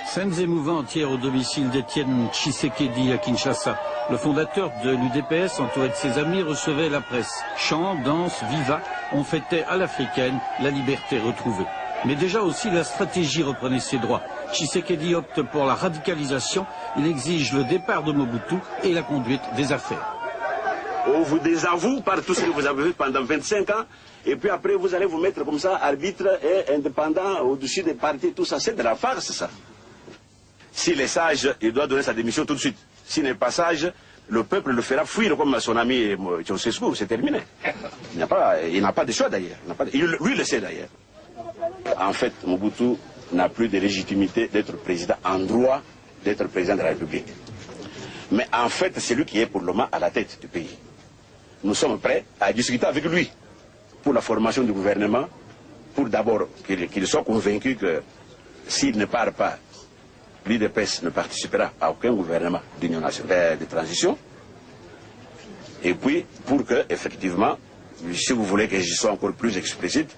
Scènes émouvantes hier au domicile d'Étienne Tshisekedi à Kinshasa. Le fondateur de l'UDPS, entouré de ses amis, recevait la presse. Chants, danses, vivas, on fêtait à l'africaine la liberté retrouvée. Mais déjà aussi la stratégie reprenait ses droits. Tshisekedi opte pour la radicalisation, il exige le départ de Mobutu et la conduite des affaires. On vous désavoue par tout ce que vous avez fait pendant 25 ans, et puis après vous allez vous mettre comme ça, arbitre et indépendant au-dessus des partis, tout ça, c'est de la farce ça. S'il est sage, il doit donner sa démission tout de suite. S'il n'est pas sage, le peuple le fera fuir comme son ami Ceausescu, c'est terminé. Il n'a pas de choix d'ailleurs. Lui le sait d'ailleurs. En fait, Mobutu n'a plus de légitimité d'être président en droit d'être président de la République. Mais en fait, c'est lui qui est pour le moment à la tête du pays. Nous sommes prêts à discuter avec lui pour la formation du gouvernement, pour d'abord qu'il soit convaincu que s'il ne part pas, l'UDPS ne participera à aucun gouvernement d'union nationale de transition. Et puis, pour que, effectivement, si vous voulez que je sois encore plus explicite,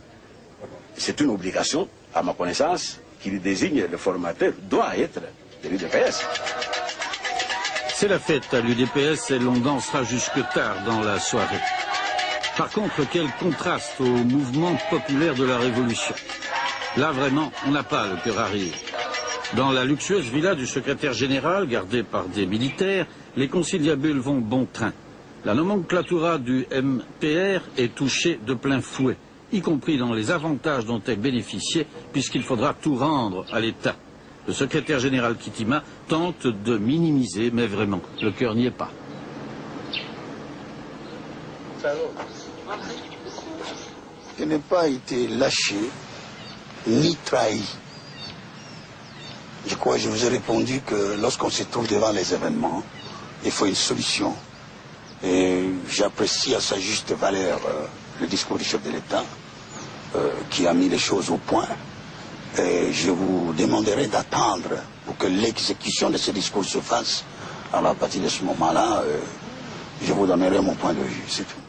c'est une obligation, à ma connaissance, qu'il désigne le formateur doit être de l'UDPS. C'est la fête à l'UDPS et l'on dansera jusque tard dans la soirée. Par contre, quel contraste au mouvement populaire de la Révolution. Là, vraiment, on n'a pas le cœur à rire. Dans la luxueuse villa du secrétaire général, gardée par des militaires, les conciliabules vont bon train. La nomenclatura du MPR est touchée de plein fouet, y compris dans les avantages dont elle bénéficiait, puisqu'il faudra tout rendre à l'État. Le secrétaire général Kitima tente de minimiser, mais vraiment, le cœur n'y est pas. Je n'ai pas été lâché, ni trahi. Je crois que je vous ai répondu que lorsqu'on se trouve devant les événements, il faut une solution. Et j'apprécie à sa juste valeur le discours du chef de l'État qui a mis les choses au point. Et je vous demanderai d'attendre pour que l'exécution de ce discours se fasse. Alors à partir de ce moment-là, je vous donnerai mon point de vue, c'est tout.